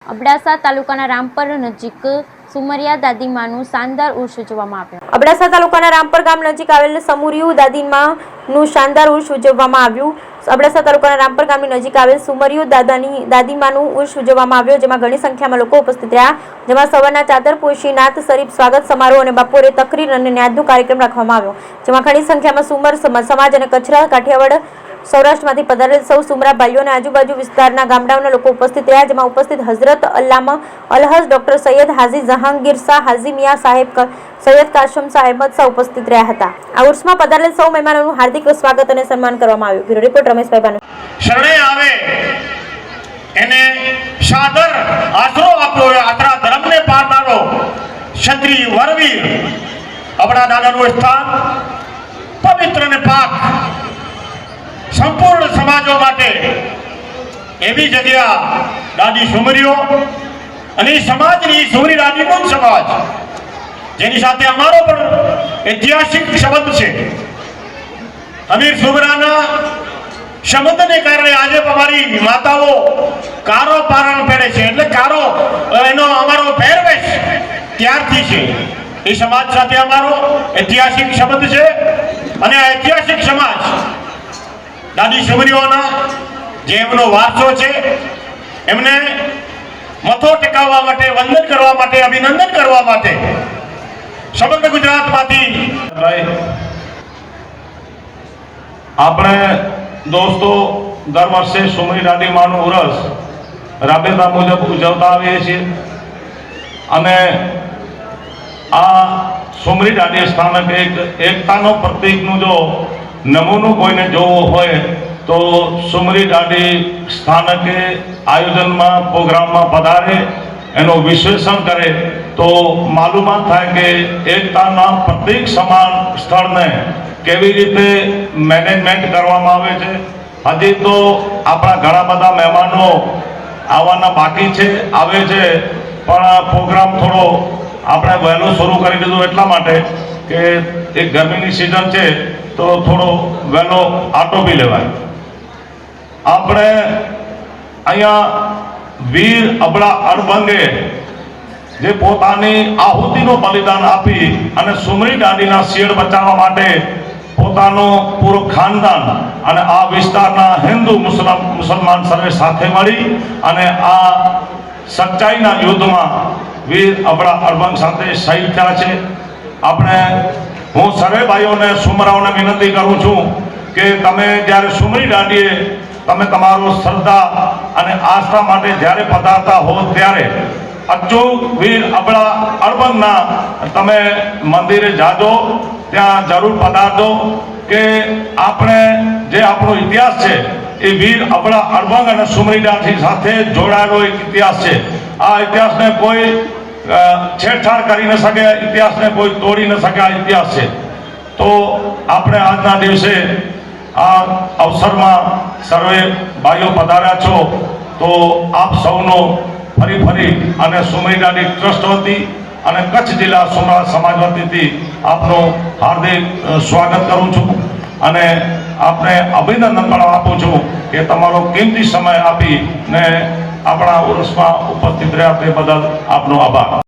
અબડાસા તાલુકાના રામપર નજીક સુમરિયા દાદીમાનું શાનદાર ઉર્સ ઉજવવામાં આવ્યું। અબડાસા તાલુકાના રામપર ગામ નજીક આવેલ સમુરિયું દાદીમાનું શાનદાર ઉર્સ ઉજવવામાં આવ્યું। અબડાસા તાલુકાના રામપર ગામની નજીક આવેલ સુમરિયું દાદીમાનું ઉર્સ ઉજવવામાં આવ્યો, જેમાં ઘણી સંખ્યામાં લોકો ઉપસ્થિત રહ્યા, જેમાં સવારના ચાદરપોશી, નાત શરીફ, સ્વાગત સમારોહ અને બપોરે તકરીર અને ન્યાદનો કાર્યક્રમ રાખવામાં આવ્યો, જેમાં ઘણી સંખ્યામાં સુમર સમાજ અને કચ્છરા કાઠિયાવાડ સૌરાષ્ટ્રમાંથી પધારેલ સૌ સુમરા ભાઈઓ અને આજુબાજુ વિસ્તારના ગામડાઓના લોકો ઉપસ્થિત રહ્યા, જેમાં ઉપસ્થિત હઝરત અલ્લામા અલહજ ડોક્ટર સૈયદ હાજી જહાંગીર શાહ, હાજી મિયા સાહેબ, સૈયદ કાશમ શાહ અહેમદ શાહ ઉપસ્થિત રહ્યા હતા। આ ઉર્સમાં પધારેલ સૌ મહેમાનોનું હાર્દિક સ્વાગત અને સન્માન કરવામાં આવ્યું। Bureau report Rameshbhai Bhanu. શરણે આવે એને સાદર આશરો આપ્યો, આતરા ધર્મને પાળનારો ક્ષત્રિય વરવીર આપણા દાદાનું સ્થાન પવિત્ર અને પાક સંપૂર્ણ સમાજો માટે એવી જગ્યા દાદી સુમરીઓ અને સમાજની સુમરી દાદીનો સમાજ, જેની સાથે અમારો પણ ઐતિહાસિક સંબંધ છે। અમીર સુમરાના સંબંધને કારણે આજે અમારી માતાઓ કારો પારણ પહેરે છે, એટલે કારો એનો અમારો પહેરવેશ ત્યારથી છે। એ સમાજ સાથે અમારો ઐતિહાસિક સંબંધ છે અને આ ઐતિહાસિક સમાજ દાદી સુમરીઓના જે એમનો વારસો છે એમને મથો ટેકાવવા માટે, વંદન કરવા માટે, અભિનંદન કરવા માટે સમગ્ર ગુજરાતમાંથી આપણે દોસ્તો દર વર્ષે સુમરી દાદીમાનું ઉરસ રાબેતા મુજબ ઉજવતા આવીએ છીએ અને આ સુમરી દાદી સ્થાનક એક એકતાનો પ્રતીકનું જો નમૂનો કોઈને જોવો હોય તો સુમરી દાદી સ્થાનકે આયોજનમાં પ્રોગ્રામમાં પધારે, એનું વિશ્લેષણ કરે તો માલુમાત થાય કે એકતાના પ્રતીક સમાન સ્થળને કેવી રીતે મેનેજમેન્ટ કરવામાં આવે છે। હજી તો આપણા ઘણા બધા મહેમાનો આવવાના બાકી છે, આવે છે, પણ પ્રોગ્રામ થોડો આપણે વહેલો શરૂ કરી દીધું એટલા માટે કે એક ગરમીની સિઝન છે તો થોડો વહેલો આટોપી લેવાય। આપણે અહીંયા વીર અબળા અણબંગે જે પોતાની આહુતિનું બલિદાન આપી અને સુમરી દાદીના શિયળ બચાવવા માટે પોતાનું પૂરું ખાનદાન અને આ વિસ્તારના હિન્દુ મુસલમાન સર્વે સાથે મળી અને આ સચ્ચાઈના યુદ્ધમાં વીર અબળા અણબંગ સાથે શહીદ થયા છે। આપણે હું સર્વે ભાઈઓને સુમરાઓને વિનંતી કરું છું કે તમે જ્યારે સુમરી દાદીએ તમે તમારું શ્રદ્ધા અને આસ્થા માટે જ્યારે પધારતા હો ત્યારે અચૂક વીર અબળા અણબંગના તમે મંદિરે જાજો, ત્યાં જરૂર પધારજો કે આપણે જે આપણો ઇતિહાસ છે એ વીર અબળા અણબંગ અને સુમરી દાદી સાથે જોડાયેલો એક ઇતિહાસ છે। આ ઇતિહાસને કોઈ છેડછાડ કરી ન શકે, ઇતિહાસને કોઈ તોડી ન શકે, આ ઇતિહાસ છે। તો આપણે આજના દિવસે આ અવસરમાં સર્વે ભાઈઓ પધાર્યા છો તો આપ સૌનો ફરી અને સુમરી દાદી ટ્રસ્ટ વતી અને કચ્છ જિલ્લા સુમરા સમાજ વતીથી આપનું હાર્દિક સ્વાગત કરું છું અને આપને અભિનંદન પણ આપું છું કે તમારો કિંમતી સમય આપીને આપણા ઉર્સમાં ઉપસ્થિત રહ્યા તે બદલ આપનો આભાર।